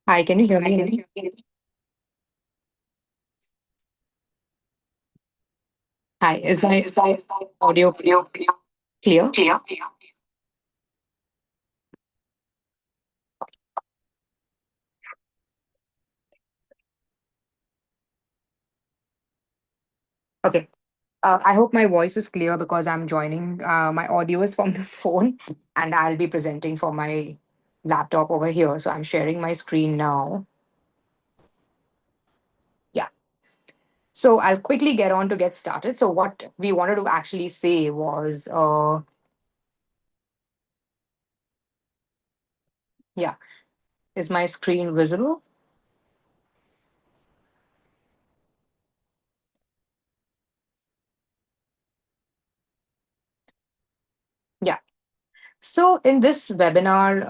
Hi, can you hear me? Hi, is my audio clear? Okay. I hope my voice is clear because I'm joining. My audio is from the phone, and I'll be presenting for my laptop over here. So I'm sharing my screen now. Yeah. So I'll quickly get on to get started. So what we wanted to actually say was, yeah, is my screen visible? Yeah. So in this webinar,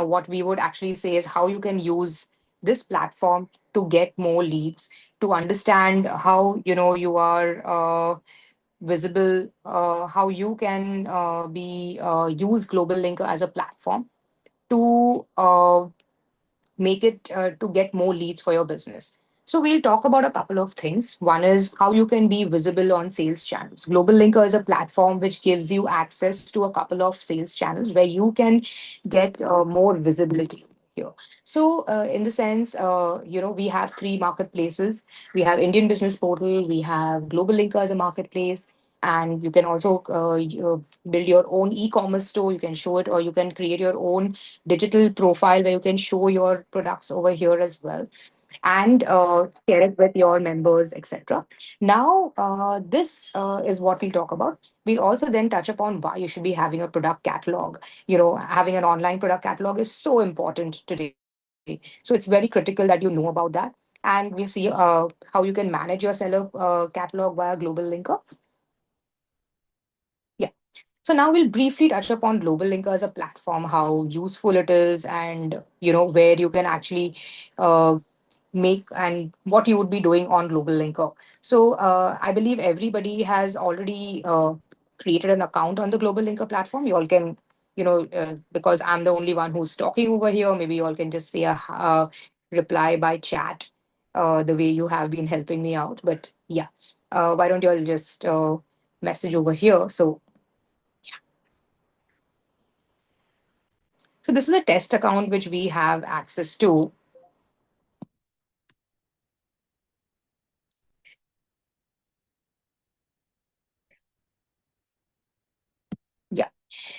what we would actually say is how you can use this platform to get more leads, to understand how, you are visible, how you can use Global Linker as a platform to make it to get more leads for your business. So we'll talk about a couple of things. One is how you can be visible on sales channels. Global Linker is a platform which gives you access to a couple of sales channels where you can get more visibility here. So in the sense, we have three marketplaces. We have Indian Business Portal, we have Global Linker as a marketplace, and you can also build your own e-commerce store. You can show it, or you can create your own digital profile where you can show your products over here as well, and share it with your members, etc. Now, this is what we'll talk about. We'll also then touch upon why you should be having a product catalog. Having an online product catalog is so important today. So it's very critical that you know about that. And we'll see how you can manage your seller catalog via Global Linker. Yeah. So now we'll briefly touch upon Global Linker as a platform, how useful it is, and where you can actually uh, make and what you would be doing on Global Linker. So I believe everybody has already created an account on the Global Linker platform. You all can, because I'm the only one who's talking over here, maybe you all can just say a reply by chat the way you have been helping me out. But yeah, why don't you all just message over here? So this is a test account which we have access to. Yeah.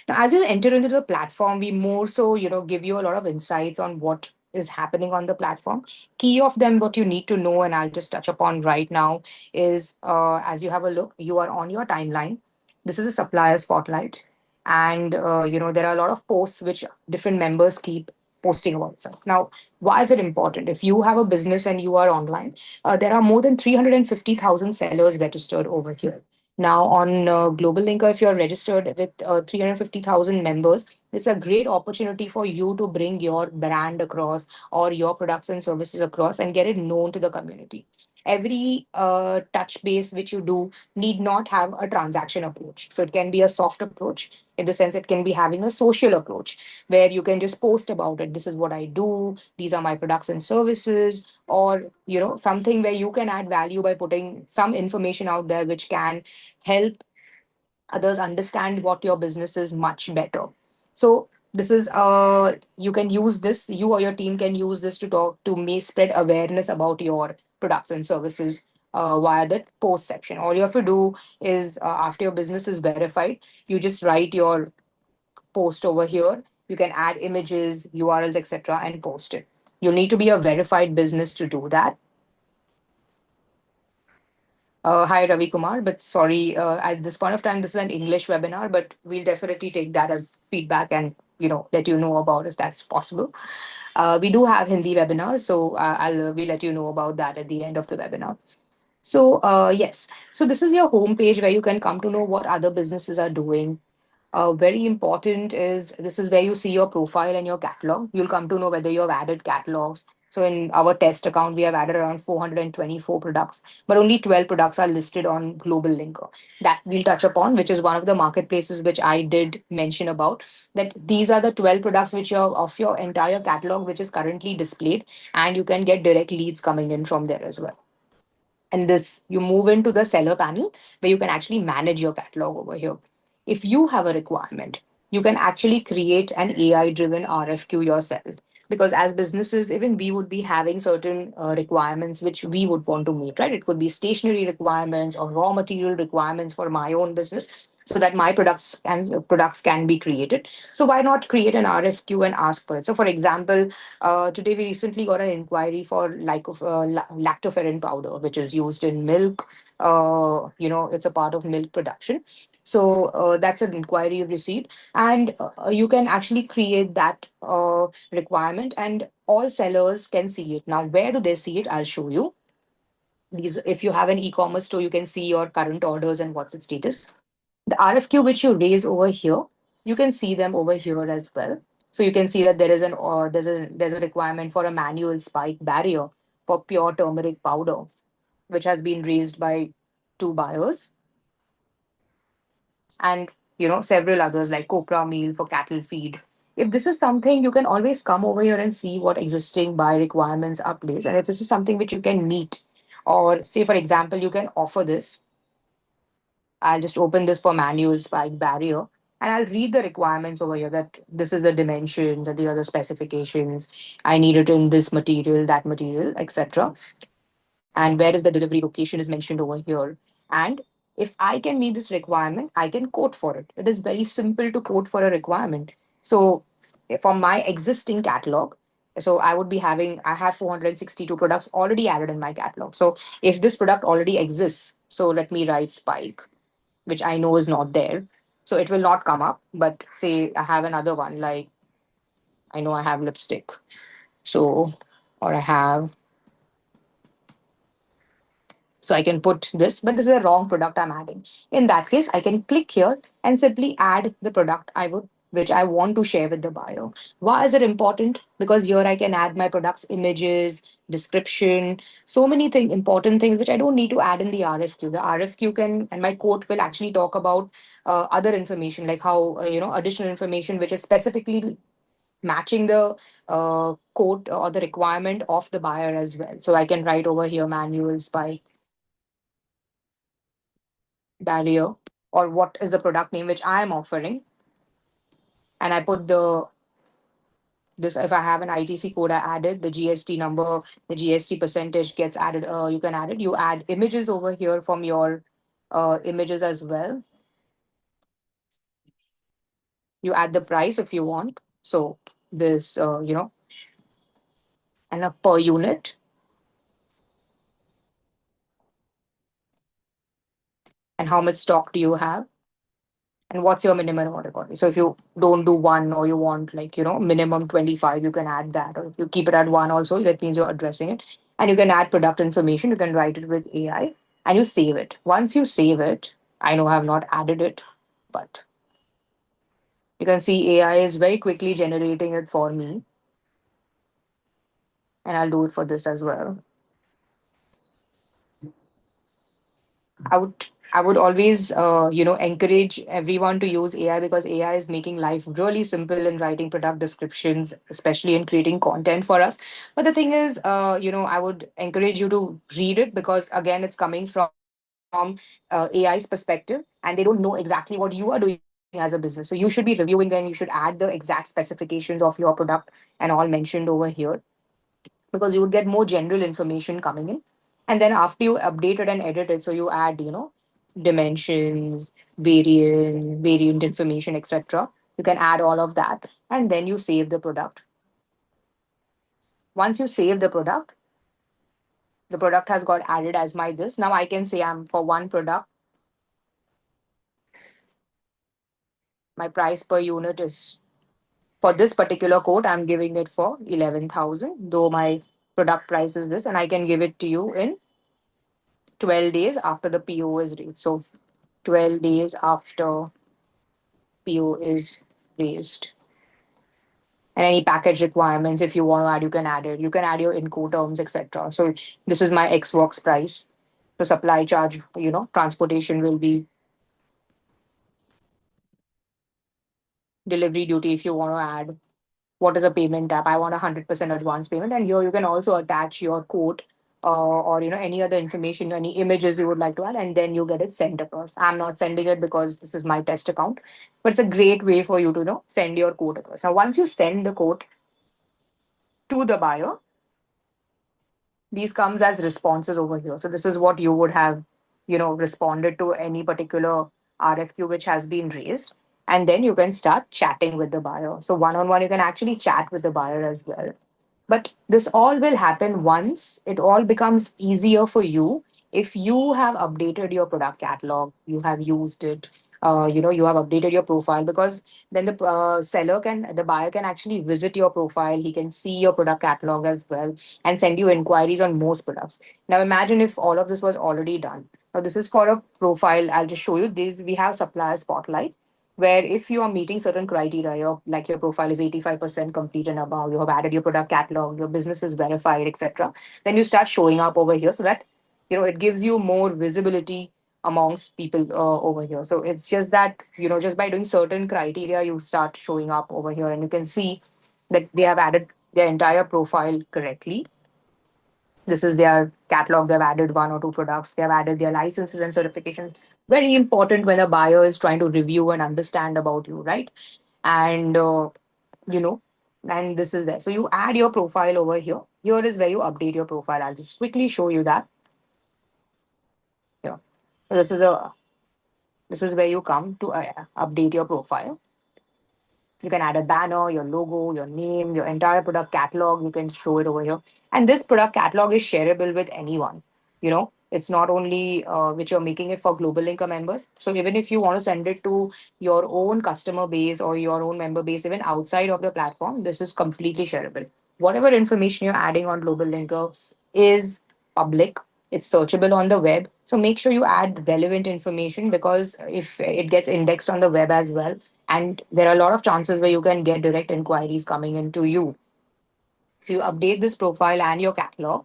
Now, as you enter into the platform, we more so, give you a lot of insights on what is happening on the platform. Key of them, what you need to know, and I'll just touch upon right now, is as you have a look, you are on your timeline. This is a supplier spotlight. And, there are a lot of posts which different members keep posting about itself. Now, why is it important? If you have a business and you are online, there are more than 350,000 sellers registered over here. Now, on GlobalLinker, if you're registered with 350,000 members, it's a great opportunity for you to bring your brand across or your products and services across and get it known to the community. Every touch base which you do need not have a transaction approach. So it can be a soft approach. In the sense, it can be having a social approach where you can just post about it. This is what I do. These are my products and services, or something where you can add value by putting some information out there which can help others understand what your business is much better. So this is you can use this, you or your team can use this to talk to may spread awareness about your products and services via the post section. All you have to do is after your business is verified, you just write your post over here. You can add images, URLs, etc., and post it. You'll need to be a verified business to do that. Hi, Ravi Kumar, but sorry, at this point of time, this is an English webinar, but we'll definitely take that as feedback and let you know about if that's possible. We do have Hindi webinars, so we'll let you know about that at the end of the webinar. So yes, so this is your homepage where you can come to know what other businesses are doing. Very important is this is where you see your profile and your catalog. You'll come to know whether you have added catalogs. So in our test account, we have added around 424 products, but only 12 products are listed on Global Linker. That we'll touch upon, which is one of the marketplaces which I did mention about. That these are the 12 products which are of your entire catalog, which is currently displayed, and you can get direct leads coming in from there as well. And this, you move into the seller panel where you can actually manage your catalog over here. If you have a requirement, you can actually create an AI driven RFQ yourself. Because as businesses, even we would be having certain requirements which we would want to meet, right? It could be stationery requirements or raw material requirements for my own business so that my products can be created. So why not create an RFQ and ask for it? So for example, today we recently got an inquiry for lactoferrin powder, which is used in milk. It's a part of milk production. So that's an inquiry you've received, and you can actually create that requirement, and all sellers can see it. Now, where do they see it? I'll show you. These, if you have an e-commerce store, you can see your current orders and what's its status. The RFQ which you raise over here, you can see them over here as well. So you can see that there is there's a requirement for a manual spike barrier for pure turmeric powder, which has been raised by two buyers, and several others like copra meal for cattle feed. If this is something, you can always come over here and see what existing buy requirements are placed, and if this is something which you can meet, or say for example, you can offer this. I'll just open this for manual spike barrier, and I'll read the requirements over here that this is the dimension, that these are the specifications. I need it in this material, that material, etc. And where is the delivery location is mentioned over here. And if I can meet this requirement, I can quote for it. It is very simple to quote for a requirement. So for my existing catalog, so I have 462 products already added in my catalog. So if this product already exists, so let me write spike, which I know is not there. So it will not come up. But say I have another one, like I know I have lipstick. So, or I have, so I can put this, but this is a wrong product I'm adding. In that case, I can click here and simply add the product which I want to share with the buyer. Why is it important? Because here I can add my products, images, description, so many important things which I don't need to add in the RFQ. The RFQ can, and my quote will actually talk about other information, like how, additional information which is specifically matching the quote or the requirement of the buyer as well. So I can write over here manual spike barrier, or what is the product name which I am offering, and I put the this. If I have an ITC code, I added the GST number, the GST percentage gets added. You can add it. You add images over here from your images as well. You add the price if you want. So this, and a per unit, and how much stock do you have, and what's your minimum order quantity. So if you don't do one, or you want like minimum 25, you can add that. Or if you keep it at one also, that means you're addressing it. And you can add product information. You can write it with AI, and you save it. Once you save it, I know I have not added it, but you can see AI is very quickly generating it for me, and I'll do it for this as well. I would always encourage everyone to use AI, because AI is making life really simple in writing product descriptions, especially in creating content for us. But the thing is, I would encourage you to read it, because again, it's coming from AI's perspective, and they don't know exactly what you are doing as a business. So you should be reviewing them. You should add the exact specifications of your product and all mentioned over here, because you would get more general information coming in. And then after you update it and edit it, so you add dimensions, variant information, etc. You can add all of that, and then you save the product. Once you save the product has got added as my this. Now I can say, I'm for one product, my price per unit is, for this particular quote, I'm giving it for 11,000, though my product price is this, and I can give it to you in 12 days after the PO is raised. So 12 days after PO is raised. And any package requirements, if you want to add, you can add it. You can add your Incoterms, etc. So this is my X works price. The supply charge, transportation will be, delivery duty if you want to add. What is a payment app? I want 100% advance payment. And here you can also attach your quote, or any other information, any images you would like to add, and then you get it sent across. I'm not sending it because this is my test account, but it's a great way for you to send your quote across. Now once you send the quote to the buyer, these comes as responses over here. So this is what you would have responded to any particular RFQ which has been raised. And then you can start chatting with the buyer. So one on one, you can actually chat with the buyer as well. But this all will happen once it all becomes easier for you. If you have updated your product catalog, you have used it, you have updated your profile, because then the the buyer can actually visit your profile. He can see your product catalog as well, and send you inquiries on most products. Now imagine if all of this was already done. Now this is for a profile. I'll just show you this. We have supplier spotlight, where if you are meeting certain criteria, your profile is 85% complete and above, you have added your product catalog, your business is verified, etc., then you start showing up over here, so that it gives you more visibility amongst people over here. So it's just that just by doing certain criteria, you start showing up over here, and you can see that they have added their entire profile correctly. This is their catalog. They've added one or two products. They have added their licenses and certifications. Very important when a buyer is trying to review and understand about you, right? And you know, and this is there. So you add your profile over here. Here is where you update your profile. I'll just quickly show you that. Here. So this is where you come to update your profile. You can add a banner, your logo, your name, your entire product catalog. You can show it over here. And this product catalog is shareable with anyone. It's not only which you're making it for Global Linker members. So even if you want to send it to your own customer base or your own member base, even outside of the platform, this is completely shareable. Whatever information you're adding on Global Linker is public. It's searchable on the web. So make sure you add relevant information, because if it gets indexed on the web as well, and there are a lot of chances where you can get direct inquiries coming into you. So you update this profile and your catalog.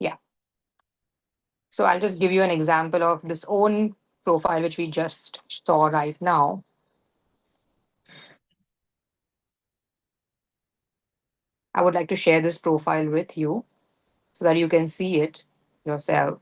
Yeah. So I'll just give you an example of this own profile, which we just saw right now. I would like to share this profile with you so that you can see it yourself.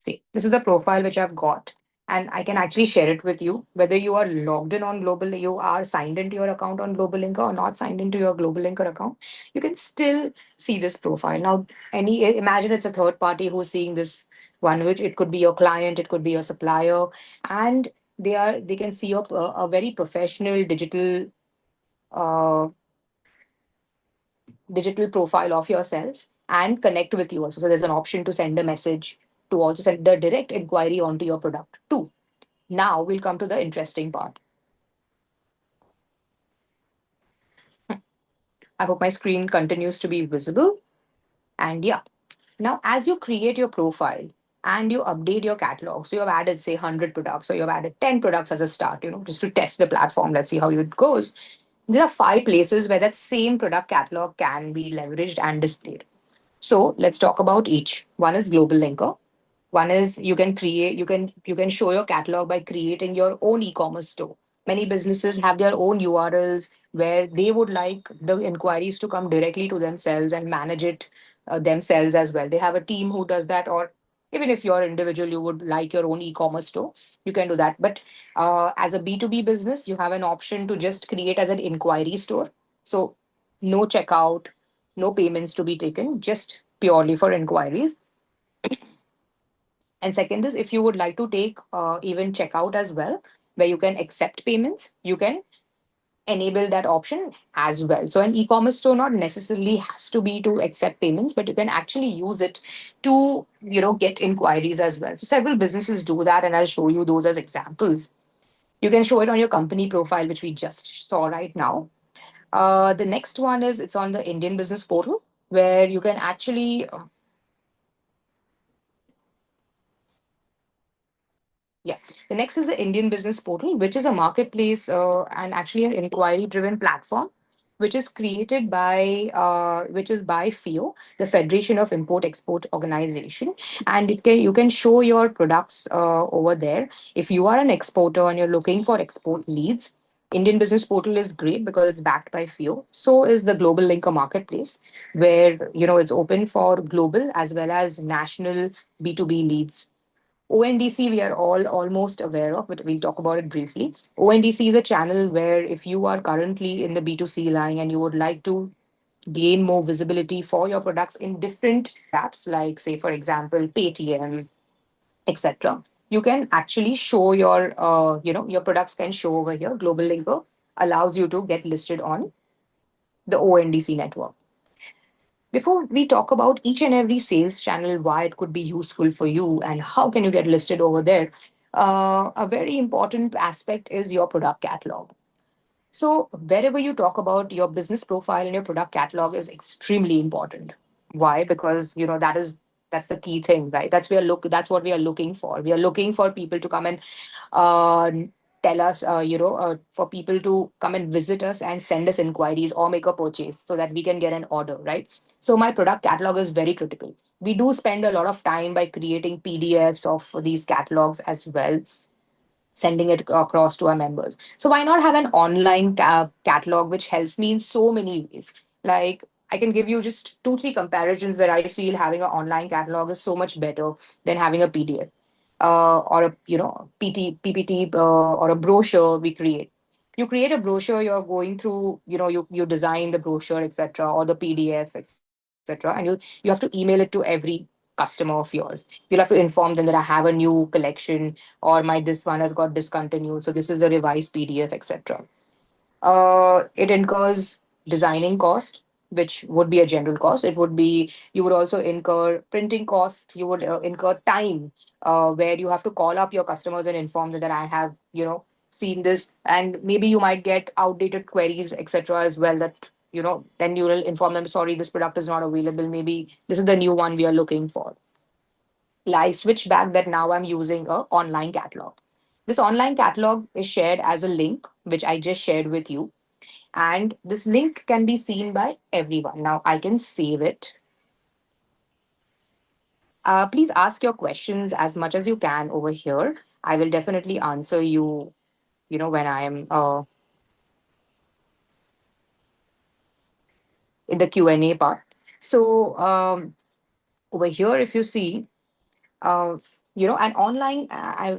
See, this is the profile which I've got, and I can actually share it with you. Whether you are logged in on Global, you are signed into your account on Global Linker or not signed into your Global Linker account, you can still see this profile. Now, imagine it's a third party who's seeing this one, which it could be your client, it could be your supplier, and they can see a very professional uh, digital profile of yourself and connect with you also. So there's an option to send a message, to also send the direct inquiry onto your product too. Now we'll come to the interesting part. I hope my screen continues to be visible. And yeah, now as you create your profile and you update your catalog, so you've added, say, 100 products, or you've added 10 products as a start, just to test the platform, let's see how it goes. There are 5 places where that same product catalog can be leveraged and displayed. So let's talk about each. One is Global Linker. One is you can show your catalog by creating your own e-commerce store. Many businesses have their own URLs where they would like the inquiries to come directly to themselves and manage it themselves as well. They have a team who does that, or even if you're individual, you would like your own e-commerce store, you can do that. But as a B2B business, you have an option to just create as an inquiry store. So no checkout, no payments to be taken, just purely for inquiries. And second is, if you would like to take even checkout as well, where you can accept payments, you can enable that option as well. So an e-commerce store not necessarily has to be to accept payments, but you can actually use it to, get inquiries as well. So several businesses do that, and I'll show you those as examples. You can show it on your company profile, which we just saw right now. The next one is it's on the Indian Business Portal, where you can actually yeah. The next is the Indian Business Portal, which is a marketplace and actually an inquiry-driven platform, which is by FIO, the Federation of Import Export Organization, and you can show your products over there. If you are an exporter and you're looking for export leads, Indian Business Portal is great because it's backed by FIO. So is the Global Linker Marketplace, where it's open for global as well as national B2B leads. ONDC, we are all almost aware of, but we'll talk about it briefly. ONDC is a channel where if you are currently in the B2C line and you would like to gain more visibility for your products in different apps, like, say, for example, Paytm, etc., you can actually show your products can show over here. Global Linker allows you to get listed on the ONDC network. Before we talk about each and every sales channel, why it could be useful for you and how can you get listed over there, a very important aspect is your product catalog. So wherever you talk about your business profile and your product catalog is extremely important. Why? Because that's the key thing, right? That's what we are looking for. We are looking for people to come and uh, tell us, for people to come and visit us and send us inquiries or make a purchase so that we can get an order, right? So my product catalog is very critical. We do spend a lot of time by creating PDFs of these catalogs as well, sending it across to our members. So why not have an online catalog which helps me in so many ways? Like, I can give you just 2, 3 comparisons where I feel having an online catalog is so much better than having a PDF or a PPT or a brochure we create. You create a brochure, you're going through, you design the brochure, etc., or the PDF, etc., and you have to email it to every customer of yours. You'll have to inform them that I have a new collection, or my this one has got discontinued, so this is the revised PDF, etc. It incurs designing cost, which would be a general cost. It would be, you would also incur printing costs, you would incur time, where you have to call up your customers and inform them that I have, seen this, and maybe you might get outdated queries, etc. as well, that, then you will inform them, sorry, this product is not available, maybe this is the new one we are looking for. I switch back that now I'm using a online catalog. This online catalog is shared as a link, which I just shared with you. And this link can be seen by everyone. Now I can save it. Please ask your questions as much as you can over here. I will definitely answer you, when I am in the Q&A part. So over here, if you see, and online,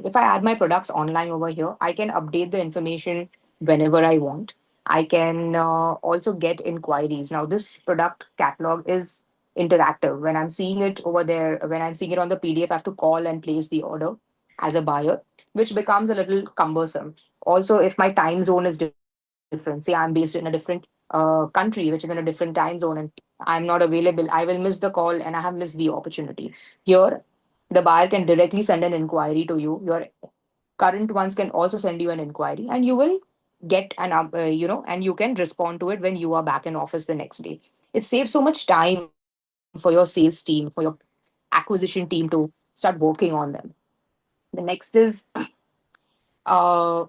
if I add my products online over here, I can update the information whenever I want. I can also get inquiries. Now this product catalog is interactive. When I'm seeing it over there, when I'm seeing it on the PDF, I have to call and place the order as a buyer, which becomes a little cumbersome. Also, if my time zone is different, say I'm based in a different country, which is in a different time zone, and I'm not available, I will miss the call and I have missed the opportunity. Here, the buyer can directly send an inquiry to you. Your current ones can also send you an inquiry, and you will get and you can respond to it when you are back in office the next day. It saves so much time for your sales team, for your acquisition team to start working on them. The next is uh,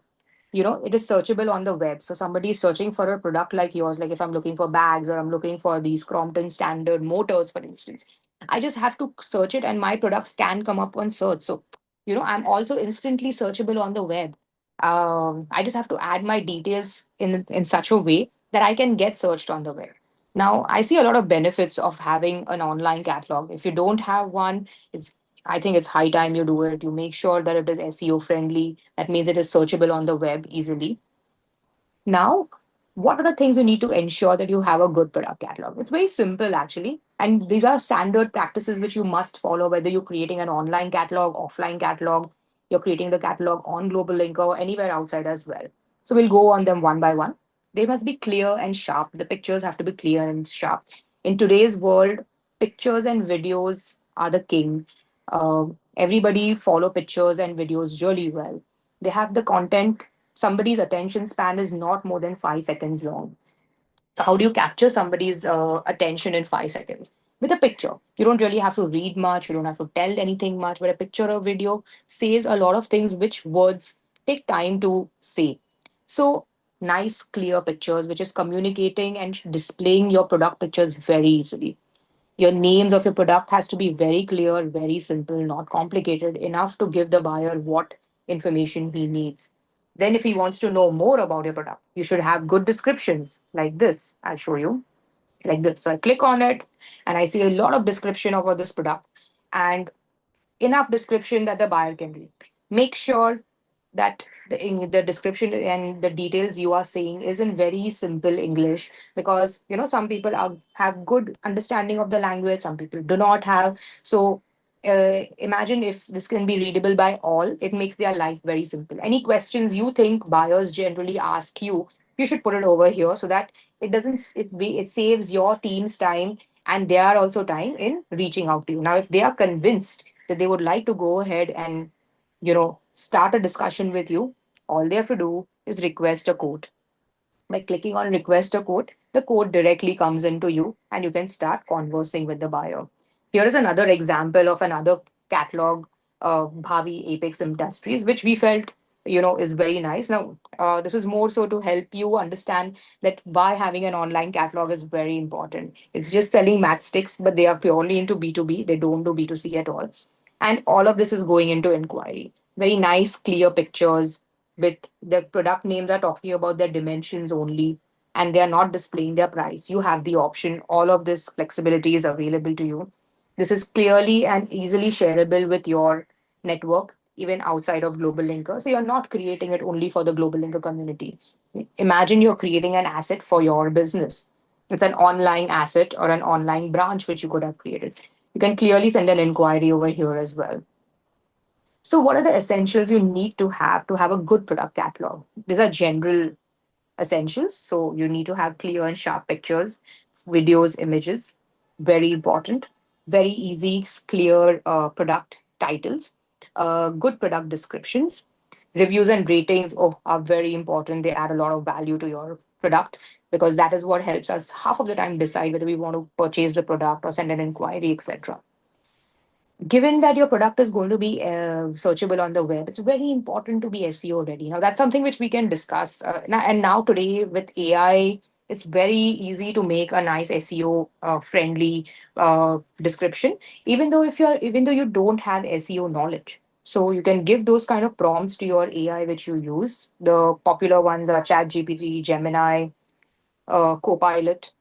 it is searchable on the web. So somebody is searching for a product like yours, like if I'm looking for bags or I'm looking for these Crompton standard motors, for instance, I just have to search it and my products can come up on search. So I'm also instantly searchable on the web. I just have to add my details in such a way that I can get searched on the web. Now I see a lot of benefits of having an online catalog. If you don't have one, it's I think it's high time you do it. You make sure that it is SEO friendly. That means it is searchable on the web easily. Now, what are the things you need to ensure that you have a good product catalog? It's very simple, actually. And these are standard practices which you must follow, whether you're creating an online catalog, offline catalog, you're creating the catalog on GlobalLinker or anywhere outside as well. So we'll go on them one by one. They must be clear and sharp. The pictures have to be clear and sharp. In today's world, pictures and videos are the king. Everybody follow pictures and videos really well. They have the content. Somebody's attention span is not more than 5 seconds long. So how do you capture somebody's attention in 5 seconds? With a picture. You don't really have to read much. You don't have to tell anything much. But a picture or video says a lot of things which words take time to say. So nice, clear pictures, which is communicating and displaying your product pictures very easily. Your names of your product has to be very clear, very simple, not complicated, enough to give the buyer what information he needs. Then, if he wants to know more about your product, you should have good descriptions like this. I'll show you like this. So I click on it and I see a lot of description about this product and enough description that the buyer can read. Make sure that the description and the details you are saying is in very simple English, because some people have good understanding of the language, some people do not have. So imagine if this can be readable by all, it makes their life very simple. Any questions you think buyers generally ask you, you should put it over here so that it saves your team's time and their also time in reaching out to you. Now if they are convinced that they would like to go ahead and start a discussion with you, all they have to do is request a quote. By clicking on request a quote, the quote directly comes into you and you can start conversing with the buyer. Here is another example of another catalog, Bhavi Apex Industries, which we felt is very nice. Now this is more so to help you understand that why having an online catalog is very important. It's just selling matchsticks, but they are purely into B2B. They don't do B2C at all. And all of this is going into inquiry. Very nice, clear pictures with the product names are talking about their dimensions only, and they are not displaying their price. You have the option. All of this flexibility is available to you. This is clearly and easily shareable with your network, even outside of Global Linker. So you're not creating it only for the Global Linker community. Imagine you're creating an asset for your business. It's an online asset or an online branch which you could have created. You can clearly send an inquiry over here as well. So, what are the essentials you need to have a good product catalog? These are general essentials. So you need to have clear and sharp pictures, videos, images, very important. Very easy, clear product titles, good product descriptions. Reviews and ratings are very important. They add a lot of value to your product because that is what helps us half of the time decide whether we want to purchase the product or send an inquiry, etc. Given that your product is going to be searchable on the web, it's very important to be SEO ready. Now, that's something which we can discuss. And now, today, with AI, it's very easy to make a nice SEO friendly description, even though you don't have SEO knowledge. So you can give those kind of prompts to your AI which you use. The popular ones are ChatGPT, Gemini, Copilot.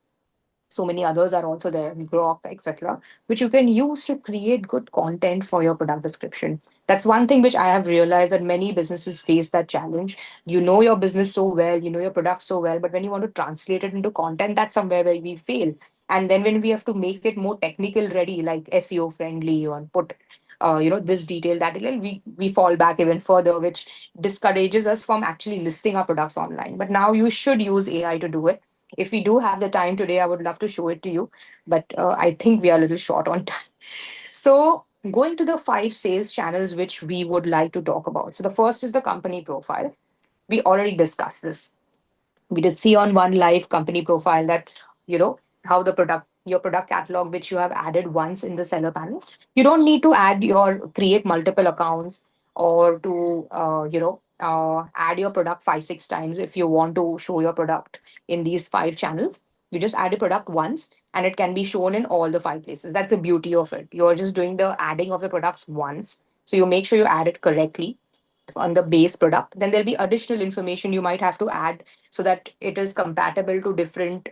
So many others are also there, Grok, etc., which you can use to create good content for your product description. That's one thing which I have realized that many businesses face that challenge. You know your business so well, you know your product so well, but when you want to translate it into content, that's somewhere where we fail. And then when we have to make it more technical ready, like SEO friendly, or put this detail, that detail, we fall back even further, which discourages us from actually listing our products online. But now you should use AI to do it. If we do have the time today, I would love to show it to you, but I think we are a little short on time. So, going to the five sales channels which we would like to talk about. So, the first is the company profile. We already discussed this. We did see on one live company profile that, how the product, your product catalog, which you have added once in the seller panel, you don't need to create multiple accounts, or to add your product 5 6 times if you want to show your product in these five channels. You just add a product once and it can be shown in all the five places. That's the beauty of it. You're just doing the adding of the products once, so you make sure you add it correctly on the base product. Then there'll be additional information you might have to add so that it is compatible to different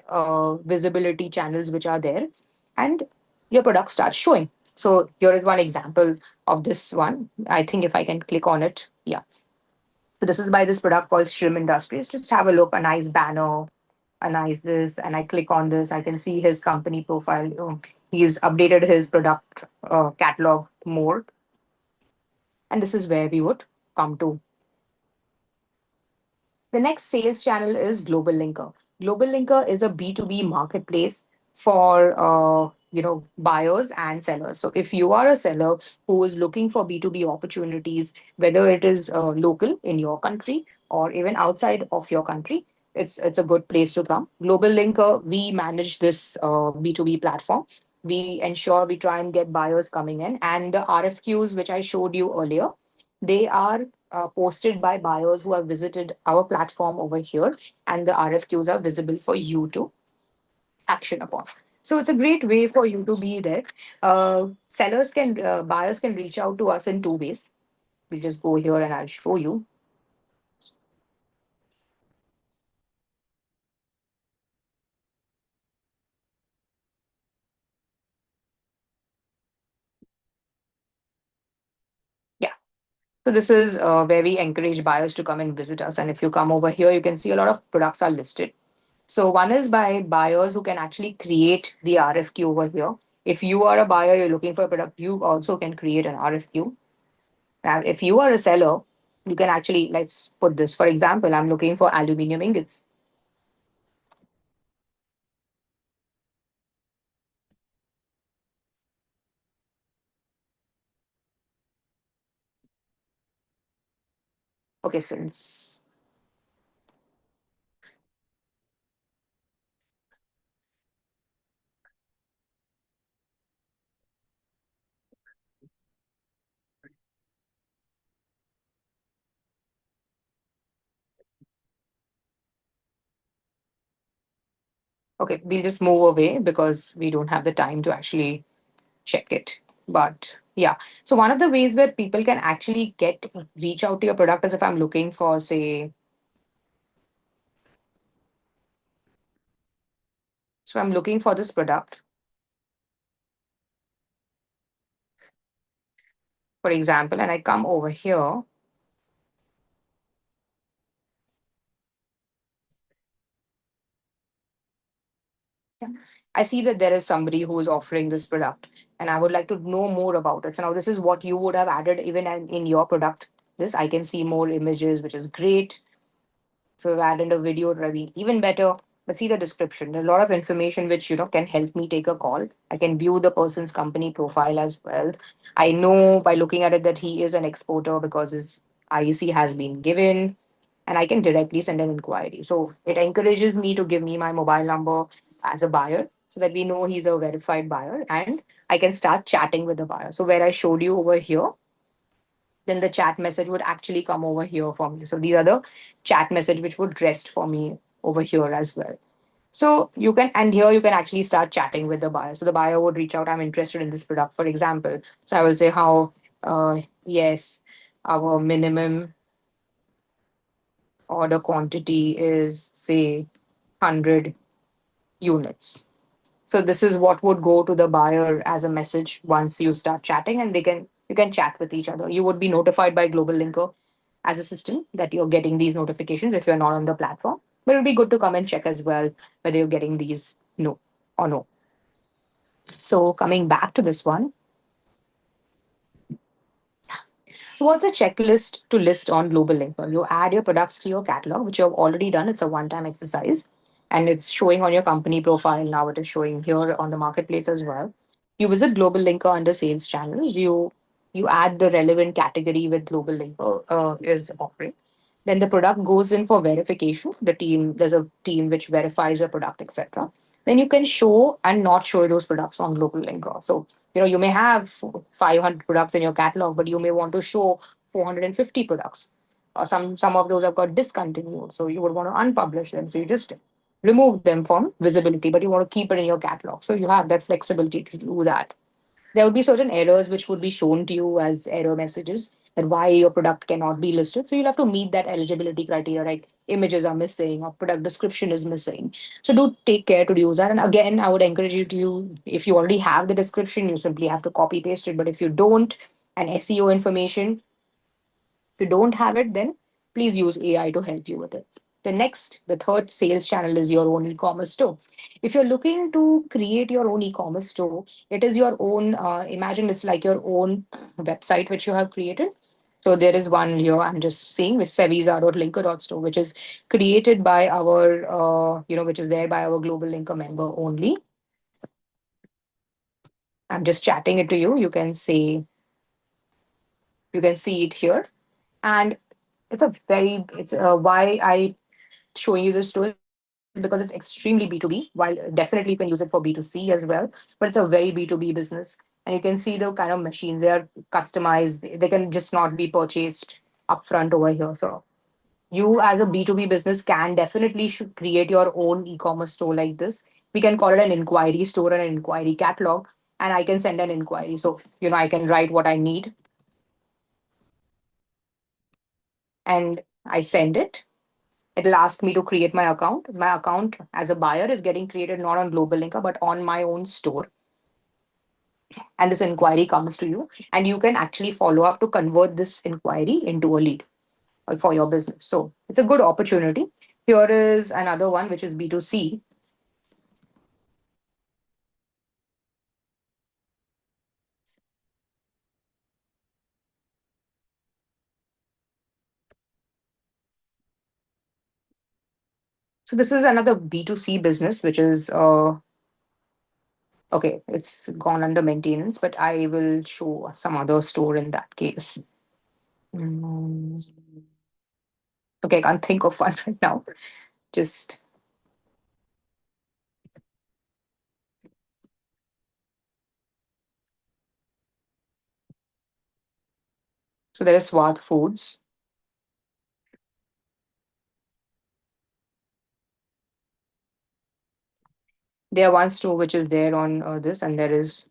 visibility channels which are there, and your product starts showing. So here is one example of this one. I think if I can click on it, yeah. So this is by this product called Shrimp Industries. Just have a look, a nice banner, a nice this, and I click on this. I can see his company profile. He's updated his product catalog more, and this is where we would come to. The next sales channel is GlobalLinker. GlobalLinker is a B2B marketplace for buyers and sellers. So if you are a seller who is looking for B2B opportunities, whether it is local in your country or even outside of your country, it's a good place to come. GlobalLinker, we manage this B2B platform. We ensure we try and get buyers coming in, and the RFQs which I showed you earlier, they are posted by buyers who have visited our platform over here, and the RFQs are visible for you to action upon. So it's a great way for you to be there. Buyers can reach out to us in two ways. We'll just go here and I'll show you. Yeah. So this is where we encourage buyers to come and visit us. And if you come over here, you can see a lot of products are listed. So one is by buyers who can actually create the RFQ over here. If you are a buyer, you're looking for a product, you also can create an RFQ. And if you are a seller, you can actually, let's put this, for example, I'm looking for aluminum ingots. Okay, since, okay, we'll just move away because we don't have the time to actually check it. But yeah, so one of the ways where people can actually reach out to your product is if I'm looking for, say, so I'm looking for this product, for example, and I come over here. Yeah. I see that there is somebody who is offering this product and I would like to know more about it. So now this is what you would have added even in your product. This I can see more images, which is great. If you've added a video, it would be even better. But see the description. There's a lot of information which can help me take a call. I can view the person's company profile as well. I know by looking at it that he is an exporter because his IEC has been given, and I can directly send an inquiry. So it encourages me to give me my mobile number as a buyer so that we know he's a verified buyer, and I can start chatting with the buyer. So where I showed you over here, then the chat message would actually come over here for me. So these are the chat message which would rest for me over here as well. So you can, and here you can actually start chatting with the buyer. So the buyer would reach out, I'm interested in this product, for example. So I will say yes, our minimum order quantity is, say, 100 units. So this is what would go to the buyer as a message once you start chatting, and you can chat with each other. You would be notified by GlobalLinker as a system that you're getting these notifications if you're not on the platform. But it would be good to come and check as well whether you're getting these no or no. So coming back to this one, so what's a checklist to list on Global Linker? You add your products to your catalog, which you have already done. It's a one-time exercise, and it's showing on your company profile. Now it is showing here on the marketplace as well. You visit Global Linker under sales channels. You add the relevant category with Global Linker is offering. Then the product goes in for verification. There's a team which verifies the product, etc. Then you can show and not show those products on Global Linker. So you may have 500 products in your catalog, but you may want to show 450 products. Or some of those have got discontinued, so you would want to unpublish them. So you just remove them from visibility, but you want to keep it in your catalog. So you have that flexibility to do that. There would be certain errors which would be shown to you as error messages that why your product cannot be listed. So you'll have to meet that eligibility criteria, like images are missing or product description is missing. So do take care to use that. And again, I would encourage you to, if you already have the description, you simply have to copy paste it. But if you don't, and SEO information, if you don't have it, then please use AI to help you with it. The third sales channel is your own e-commerce store. If you're looking to create your own e-commerce store, it is your own, imagine it's like your own website which you have created. So there is one here I'm just seeing with sevisa.linker.store, which is created by which is there by our global linker member only. I'm just chatting it to you. You can see it here. And it's why I showing you this tool is because it's extremely B2B, while definitely you can use it for B2C as well, but it's a very B2B business. And you can see the kind of machines they are customized. They can just not be purchased upfront over here. So you as a B2B business can definitely should create your own e-commerce store like this. We can call it an inquiry store and an inquiry catalog, and I can send an inquiry. So, I can write what I need and I send it. It'll ask me to create my account. My account as a buyer is getting created not on Global Linker, but on my own store. And this inquiry comes to you, and you can actually follow up to convert this inquiry into a lead for your business. So it's a good opportunity. Here is another one, which is B2C. So this is another B2C business, which is okay, it's gone under maintenance, but I will show some other store in that case. Mm, okay, I can't think of one right now. Just so there is Swath Foods. There one store which is there on this, and there is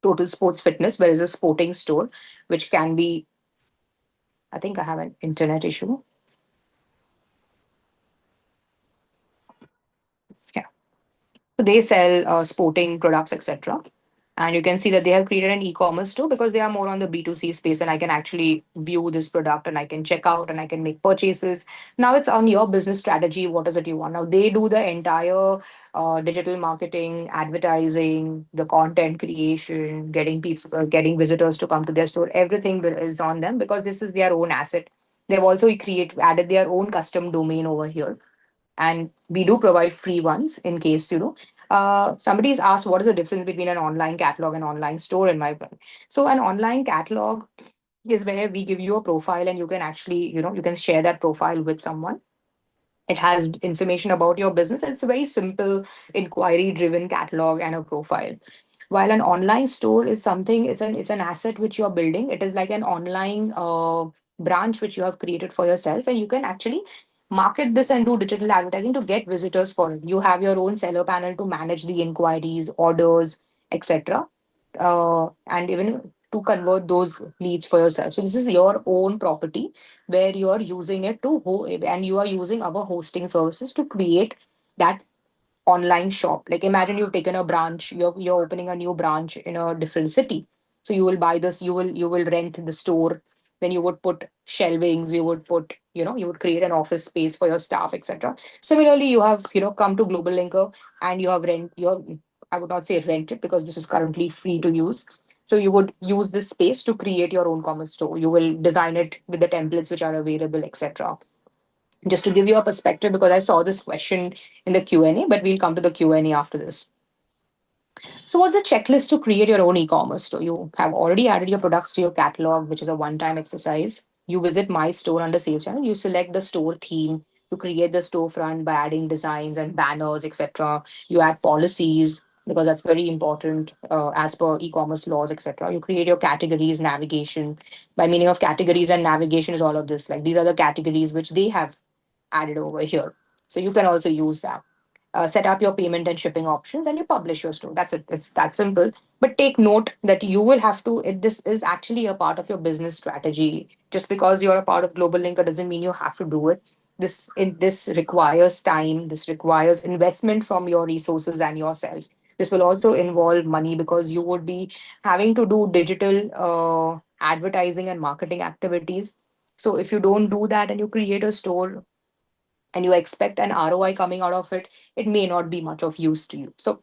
Total Sports Fitness, where is a sporting store, which can be. I think I have an internet issue. Yeah, so they sell sporting products, etc. And you can see that they have created an e-commerce too, because they are more on the B2C space, and I can actually view this product and I can check out and I can make purchases. Now it's on your business strategy. What is it you want? Now they do the entire digital marketing, advertising, the content creation, getting people, getting visitors to come to their store. Everything is on them because this is their own asset. They've also added their own custom domain over here, and we do provide free ones in case somebody's asked what is the difference between an online catalog and online store in my brand. So an online catalog is where we give you a profile and you can actually you can share that profile with someone. It has information about your business. It's a very simple inquiry driven catalog and a profile. While an online store is something, it's an asset which you're building. It is like an online branch which you have created for yourself, and you can actually market this and do digital advertising to get visitors for it. You have your own seller panel to manage the inquiries, orders, etc., and even to convert those leads for yourself. So this is your own property where you are using it and you are using our hosting services to create that online shop. Like imagine you've taken a branch, you're opening a new branch in a different city. So you will buy this, you will rent the store, then you would put shelvings, you would put, you would create an office space for your staff, etc. Similarly, you have, come to Global Linker and you have, I would not say rent it because this is currently free to use. So you would use this space to create your own commerce store. You will design it with the templates which are available, etc. Just to give you a perspective, because I saw this question in the Q&A, but we'll come to the Q&A after this. So what's the checklist to create your own e-commerce store? You have already added your products to your catalog, which is a one-time exercise. You visit my store under sales channel. You select the store theme to create the storefront by adding designs and banners, etc. You add policies because that's very important as per e-commerce laws, etc. You create your categories, navigation. By meaning of categories and navigation is all of this. Like these are the categories which they have added over here. So you can also use that. Set up your payment and shipping options, and you publish your store. That's it. It's that simple. But take note that you will have to. This is actually a part of your business strategy. Just because you're a part of Global Linker doesn't mean you have to do it. This requires time. This requires investment from your resources and yourself. This will also involve money because you would be having to do digital advertising and marketing activities. So if you don't do that and you create a store and you expect an ROI coming out of it, it may not be much of use to you. So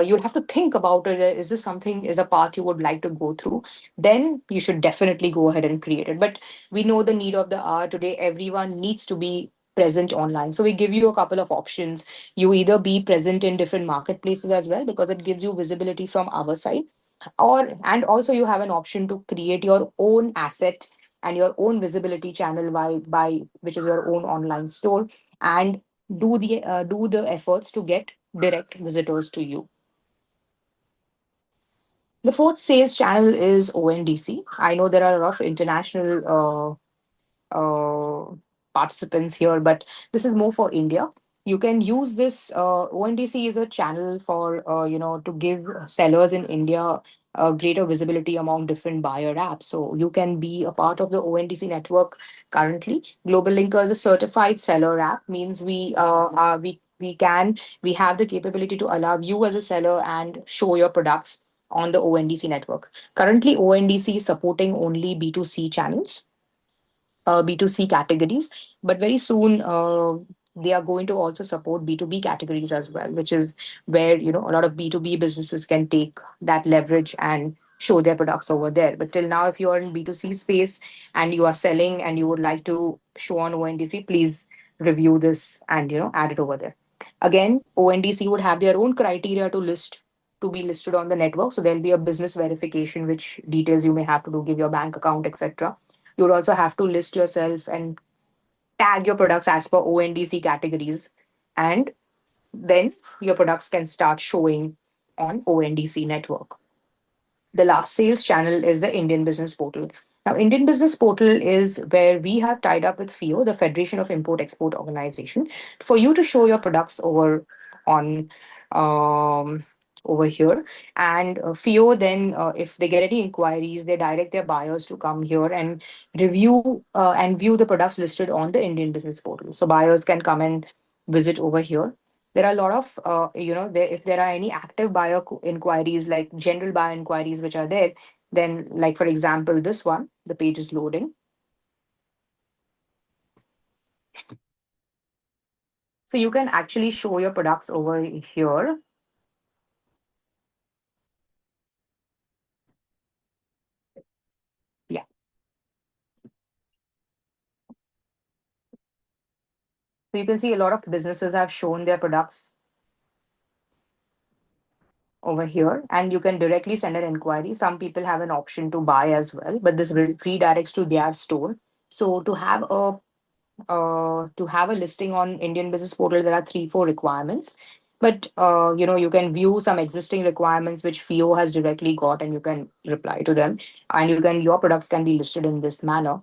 you'll have to think about it. Is this something, is a path you would like to go through? Then you should definitely go ahead and create it. But we know the need of the hour today. Everyone needs to be present online. So we give you a couple of options. You either be present in different marketplaces as well, because it gives you visibility from our side, and also you have an option to create your own asset and your own visibility channel by which is your own online store, and do the efforts to get direct visitors to you. The fourth sales channel is ONDC. I know there are a lot of international uh, participants here, but this is more for India. You can use this. ONDC is a channel for to give sellers in India greater visibility among different buyer apps. So you can be a part of the ONDC network currently. Global Linker is a certified seller app. Means we have the capability to allow you as a seller and show your products on the ONDC network. Currently, ONDC is supporting only B2C channels, B2C categories, but very soon they are going to also support B2B categories as well, which is where a lot of B2B businesses can take that leverage and show their products over there. But till now, if you are in B2C space and you are selling and you would like to show on ONDC, please review this and add it over there. Again, ONDC would have their own criteria to be listed on the network. So there'll be a business verification, which details you may have to do, give your bank account, etc. You would also have to list yourself and tag your products as per ONDC categories, and then your products can start showing on ONDC network. The last sales channel is the Indian Business Portal. Now, Indian Business Portal is where we have tied up with FIO, the Federation of Import Export Organization, for you to show your products on um, over here. And FIO then, if they get any inquiries, they direct their buyers to come here and review and view the products listed on the Indian Business Portal. So buyers can come and visit over here. there are a lot of if there are any active buyer inquiries, like general buyer inquiries which are there, then like for example this one, the page is loading. So you can actually show your products over here. Yeah. So you can see a lot of businesses have shown their products over here, and you can directly send an inquiry. Some people have an option to buy as well, but this redirects to their store. So to have a listing on Indian Business Portal, there are 3 4 requirements. But you can view some existing requirements which FIO has directly got, and you can reply to them, and your products can be listed in this manner.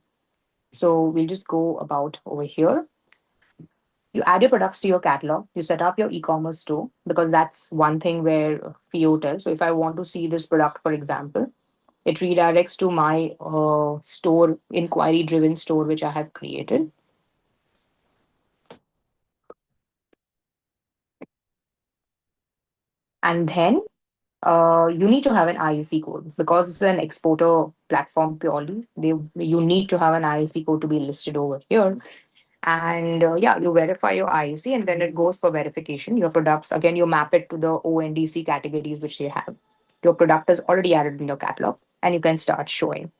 So we'll just go about over here. You add your products to your catalog, you set up your e-commerce store, because that's one thing where FIO tells. So if I want to see this product, for example, it redirects to my store, inquiry driven store, which I have created. And then you need to have an IEC code, because it's an exporter platform purely. You need to have an IEC code to be listed over here. And yeah, you verify your IEC, and then it goes for verification. Your products, again, you map it to the ONDC categories which they have. Your product is already added in your catalog, and you can start showing.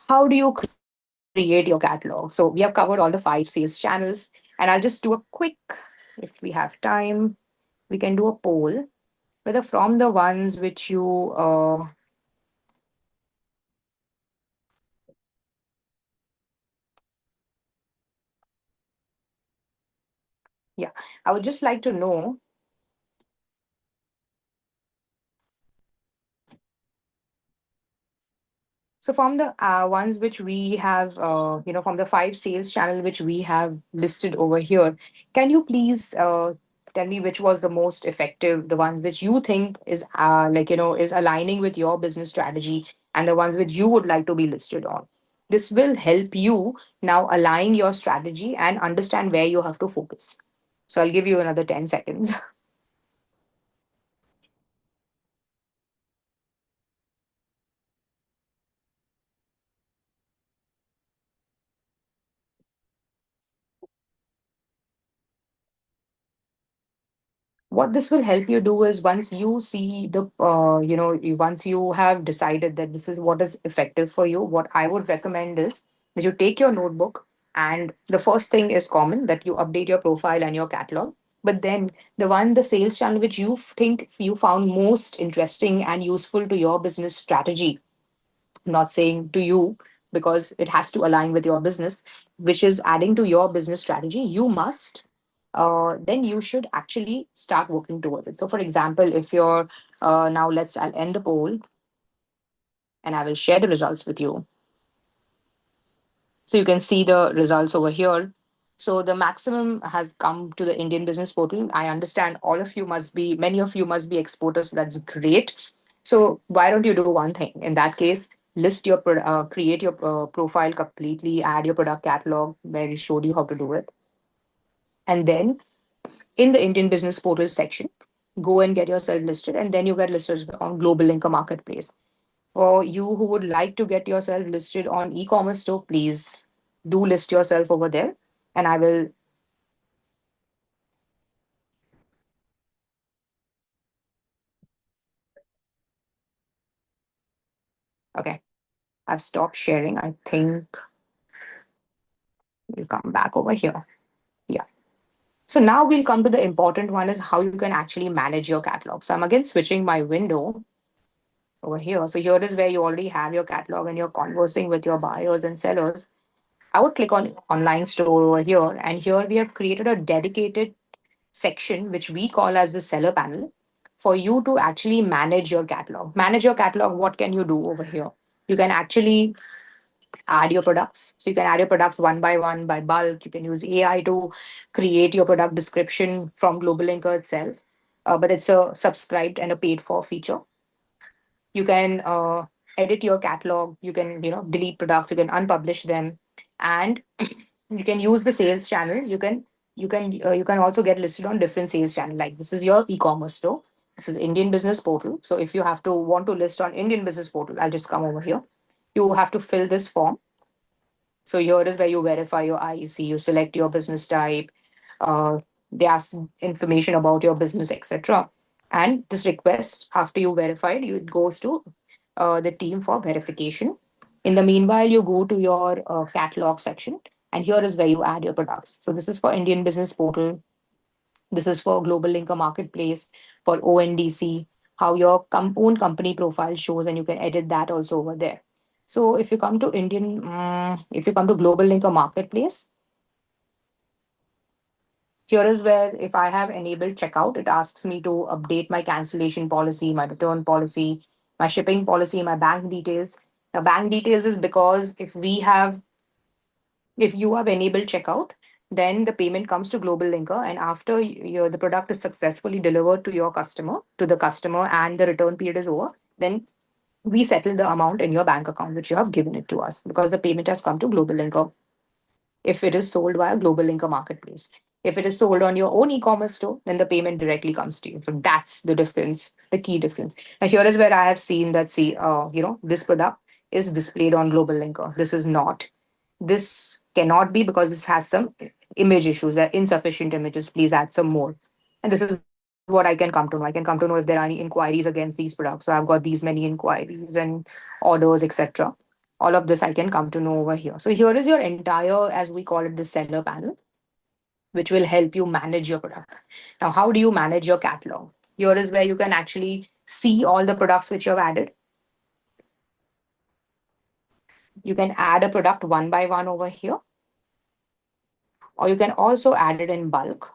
How do you create your catalog? So we have covered all the 5 sales channels, and I'll just do a quick, if we have time, we can do a poll whether from the ones which you yeah, I would just like to know. So from the ones which we have, from the 5 sales channel which we have listed over here, can you please tell me which was the most effective, the one which you think is is aligning with your business strategy, and the ones which you would like to be listed on. This will help you now align your strategy and understand where you have to focus. So I'll give you another 10 seconds. What this will help you do is, once you see the once you have decided that this is what is effective for you, what I would recommend is that you take your notebook, and the first thing is common, that you update your profile and your catalog. But then the sales channel which you think you found most interesting and useful to your business strategy, not saying to you, because it has to align with your business, which is adding to your business strategy, you must then you should actually start working towards it. So for example, if you're now I'll end the poll, and I will share the results with you. So you can see the results over here. So the maximum has come to the Indian Business Portal. I understand many of you must be exporters. So that's great. So why don't you do one thing? In that case, create your profile completely, add your product catalog where we showed you how to do it. And then in the Indian Business Portal section, go and get yourself listed, and then you get listed on GlobalLinker Marketplace. For you who would like to get yourself listed on e-commerce store, please do list yourself over there, and I will. Okay, I've stopped sharing. I think we'll come back over here. Yeah. So now we'll come to the important one, is how you can actually manage your catalog. So I'm again switching my window over here. So here is where you already have your catalog and you're conversing with your buyers and sellers. I would click on online store over here, and here we have created a dedicated section which we call as the seller panel, for you to actually manage your catalog. Manage your catalog, what can you do over here? You can actually add your products. So you can add your products one by one by bulk. You can use AI to create your product description from GlobalLinker itself. But it's a subscribed and a paid for feature. You can edit your catalog. You can delete products. You can unpublish them, and you can use the sales channels. You can you can also get listed on different sales channel. Like this is your e-commerce store. This is Indian business portal. So if you have to want to list on Indian business portal, I'll just come over here. You have to fill this form. So here is where you verify your IEC, you select your business type, they ask information about your business, etc. And this request, after you verified, it goes to the team for verification. In the meanwhile, you go to your catalog section, and here is where you add your products. So this is for Indian business portal. This is for Global Linker Marketplace, for ONDC, how your own company profile shows, and you can edit that also over there. So if you come to Global Linker Marketplace, here is where if I have enabled checkout, it asks me to update my cancellation policy, my return policy, my shipping policy, my bank details. Now, bank details is because if you have enabled checkout, then the payment comes to Global Linker, and after the product is successfully delivered to the customer, and the return period is over, then we settle the amount in your bank account which you have given it to us because the payment has come to Global Linker if it is sold via Global Linker Marketplace. If it is sold on your own e-commerce store, then the payment directly comes to you. So that's the difference, the key difference. Now here is where I have seen that this product is displayed on Global Linker. This is not. This cannot be because this has some image issues. There are insufficient images. Please add some more. And this is what I can come to know. I can come to know if there are any inquiries against these products. So I've got these many inquiries and orders, etc. All of this I can come to know over here. So here is your entire, as we call it, the seller panel, which will help you manage your product. Now, how do you manage your catalog? Here is where you can actually see all the products which you have added. You can add a product one by one over here, or you can also add it in bulk.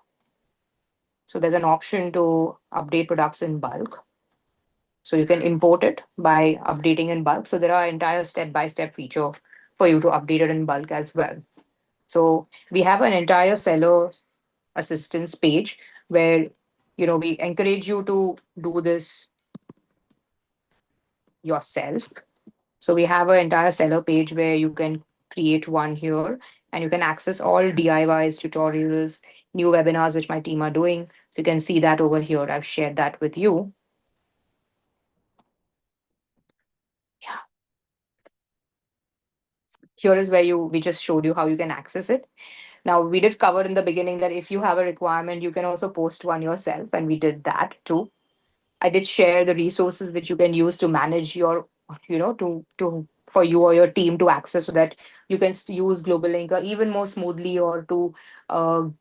So there's an option to update products in bulk. So you can import it by updating in bulk. So there are entire step-by-step feature for you to update it in bulk as well. So we have an entire seller assistance page where we encourage you to do this yourself. So we have an entire seller page where you can create one here, and you can access all DIYs, tutorials, new webinars which my team are doing. So you can see that over here. I've shared that with you. Yeah. Here is where we just showed you how you can access it. Now, we did cover in the beginning that if you have a requirement, you can also post one yourself, and we did that too. I did share the resources which you can use to manage your, to for you or your team to access, so that you can use Global Linker even more smoothly, or to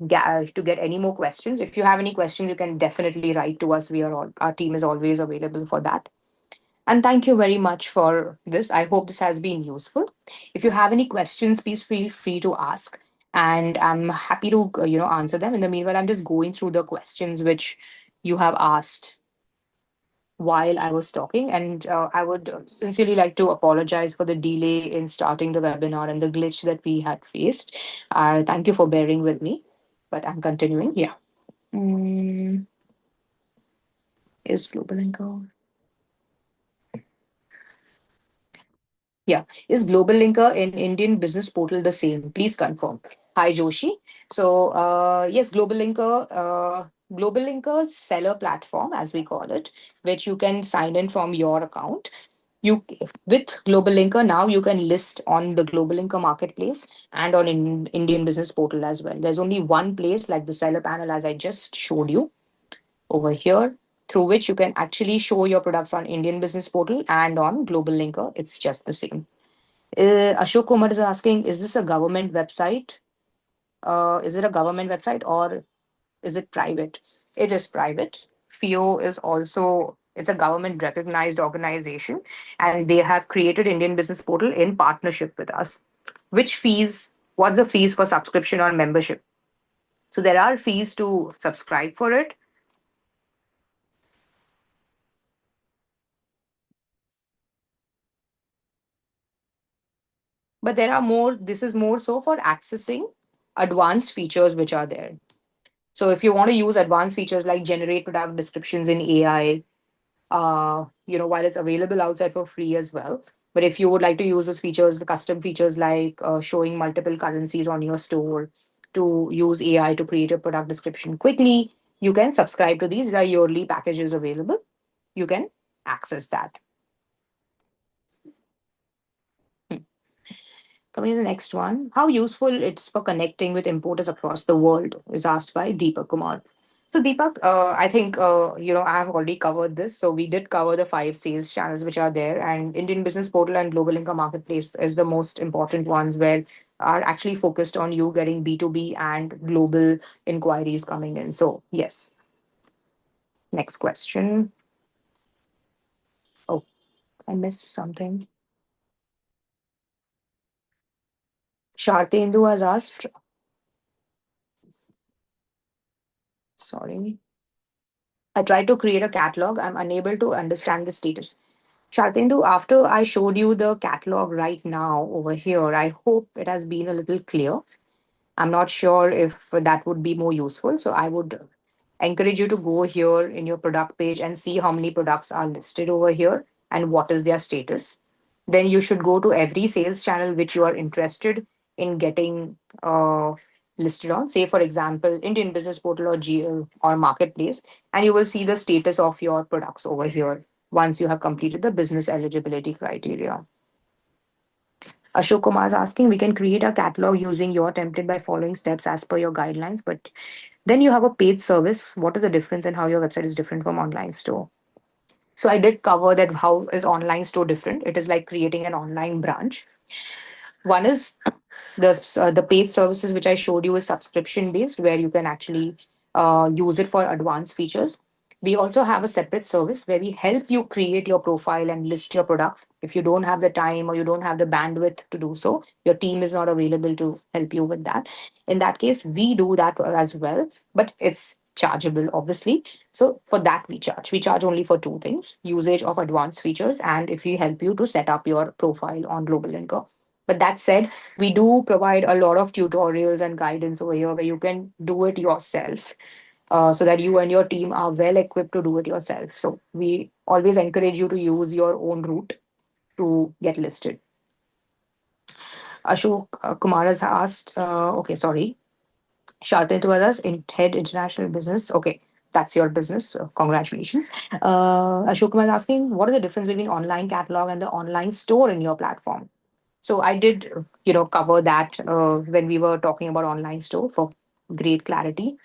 get any more questions. If you have any questions, you can definitely write to us. Our team is always available for that. And thank you very much for this. I hope this has been useful. If you have any questions, please feel free to ask, and I'm happy to answer them. In the meanwhile, I'm just going through the questions which you have asked while I was talking. And I would sincerely like to apologize for the delay in starting the webinar and the glitch that we had faced. Thank you for bearing with me, but I'm continuing. Yeah. Mm, is Global Linker? Yeah. Is Global Linker in Indian business portal the same? Please confirm. Hi, Joshi. So, yes, Global Linker's seller platform, as we call it, which you can sign in from your account. With Global Linker now you can list on the Global Linker marketplace and on Indian business portal as well. There's only one place, like the seller panel, as I just showed you over here, through which you can actually show your products on Indian business portal and on Global Linker. It's just the same. Ashok Kumar is asking, is this a government website? Is it a government website, or is it private? It is private. FIO is also, it's a government recognized organization, and they have created Indian Business Portal in partnership with us. What's the fees for subscription or membership? So there are fees to subscribe for it. But this is more so for accessing advanced features which are there. So if you want to use advanced features like generate product descriptions in AI, while it's available outside for free as well. But if you would like to use those features, the custom features like showing multiple currencies on your store, to use AI to create a product description quickly, you can subscribe to these. There are yearly packages available. You can access that. Hmm. Coming to the next one, how useful it's for connecting with importers across the world is asked by Deepak Kumar. So Deepak, I think I have already covered this. So we did cover the five sales channels which are there, and Indian Business Portal and Global Income Marketplace is the most important ones where are actually focused on you getting B2B and global inquiries coming in. So yes, next question. Oh, I missed something. Shartendu has asked. Sorry. I tried to create a catalog. I'm unable to understand the status. Shartendu, after I showed you the catalog right now over here, I hope it has been a little clear. I'm not sure if that would be more useful. So I would encourage you to go here in your product page and see how many products are listed over here and what is their status. Then you should go to every sales channel which you are interested in getting listed on. Say, for example, Indian Business Portal or GL or Marketplace, and you will see the status of your products over here once you have completed the business eligibility criteria. Ashok Kumar is asking, we can create a catalog using your template by following steps as per your guidelines, but then you have a paid service. What is the difference and how your website is different from online store? So I did cover that how is online store different. It is like creating an online branch. One is the paid services which I showed you is subscription based, where you can actually use it for advanced features. We also have a separate service where we help you create your profile and list your products. If you don't have the time or you don't have the bandwidth to do so, your team is not available to help you with that. In that case, we do that as well, but it's chargeable, obviously. So for that, we charge. We charge only for two things: usage of advanced features, and if we help you to set up your profile on Global Linker. But that said, we do provide a lot of tutorials and guidance over here where you can do it yourself, so that you and your team are well equipped to do it yourself. So we always encourage you to use your own route to get listed. Ashok Kumar has asked, okay, sorry, Shartin to others in head international business. Okay, that's your business. So congratulations. Ashok Kumar is asking, what is the difference between online catalog and the online store in your platform? So I did, cover that when we were talking about online store for great clarity.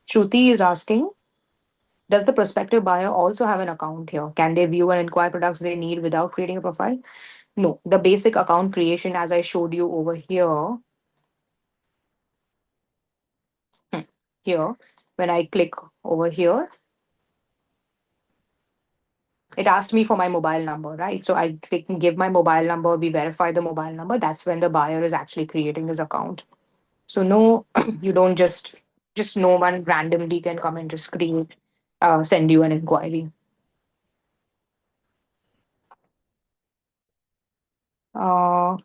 Shruti is asking, does the prospective buyer also have an account here? Can they view and inquire products they need without creating a profile? No, the basic account creation, as I showed you over here, hmm, here, when I click over here, it asked me for my mobile number, right? So I click and give my mobile number, we verify the mobile number. That's when the buyer is actually creating his account. So no, you don't just no one randomly can come and just create, send you an inquiry. Uh,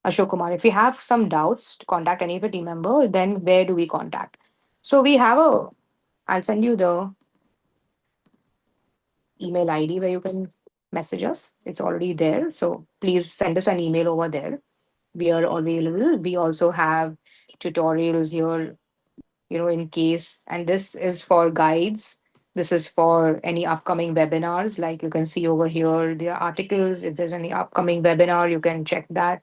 Ashok Kumar, if you have some doubts to contact any of your team member, then where do we contact? So we have a, I'll send you the email ID where you can message us. It's already there. So please send us an email over there. We are available. We also have tutorials here, in case, and this is for guides. This is for any upcoming webinars. Like you can see over here, there are articles. If there's any upcoming webinar, you can check that.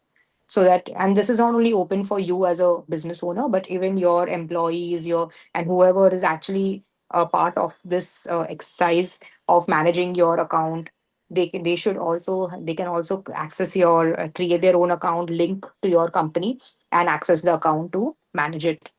So that, and this is not only open for you as a business owner, but even your employees, and whoever is actually a part of this exercise of managing your account. They can also access your create their own account, link to your company, and access the account to manage it.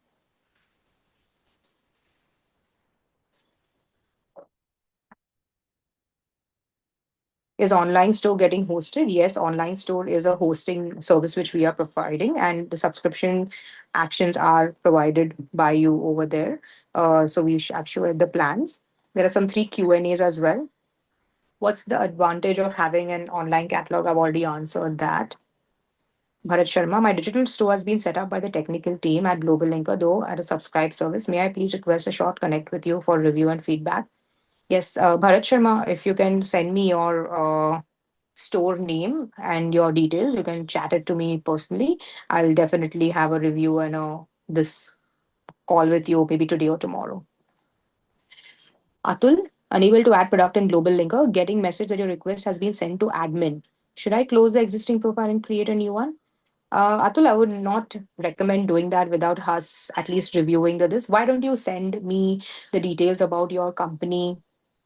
Is online store getting hosted? Yes, online store is a hosting service which we are providing, and the subscription actions are provided by you over there. So we have shared the plans. There are some three Q&As as well. What's the advantage of having an online catalog? I've already answered that. Bharat Sharma, my digital store has been set up by the technical team at Global Linker, though at a subscribe service. May I please request a short connect with you for review and feedback? Yes, Bharat Sharma, if you can send me your store name and your details, you can chat it to me personally. I'll definitely have a review and this call with you maybe today or tomorrow. Atul, unable to add product in Global Linker, getting message that your request has been sent to admin. Should I close the existing profile and create a new one? Atul, I would not recommend doing that without us at least reviewing this. Why don't you send me the details about your company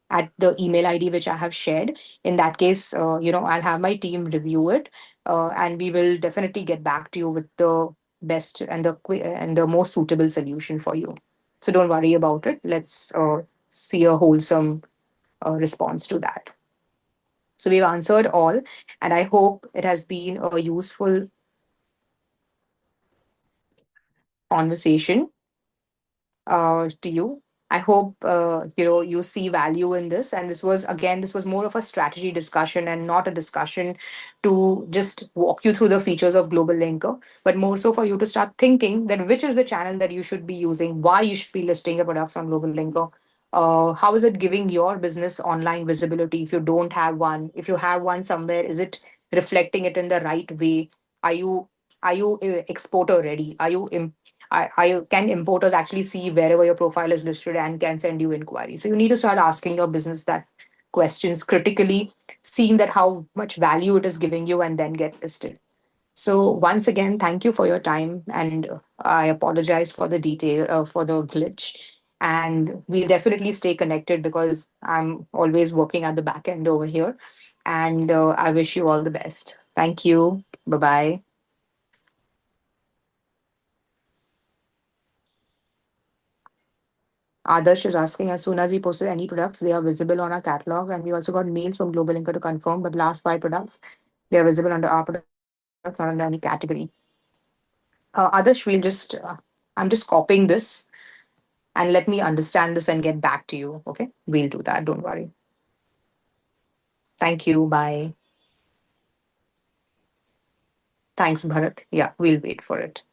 at the email ID which I have shared? In that case, I'll have my team review it, and we will definitely get back to you with the best and the most suitable solution for you. So don't worry about it. Let's see a wholesome response to that. So we've answered all, and I hope it has been a useful conversation to you. I hope you see value in this. And this was more of a strategy discussion and not a discussion to just walk you through the features of Global Linker, but more so for you to start thinking that which is the channel that you should be using, why you should be listing your products on Global Linker. How is it giving your business online visibility if you don't have one? If you have one somewhere, is it reflecting it in the right way? Are you exporter ready? Can importers actually see wherever your profile is listed and can send you inquiries? So you need to start asking your business that questions critically, seeing that how much value it is giving you, and then get listed. So once again, thank you for your time, and I apologize for the for the glitch. And we'll definitely stay connected because I'm always working at the back end over here. And I wish you all the best. Thank you. Bye bye. Adarsh is asking, as soon as we posted any products, they are visible on our catalog. And we also got mails from Global Linker to confirm, but last five products, they are visible under our products, not under any category. Adarsh, I'm just copying this and let me understand this and get back to you. Okay. We'll do that. Don't worry. Thank you. Bye. Thanks, Bharat. Yeah, we'll wait for it.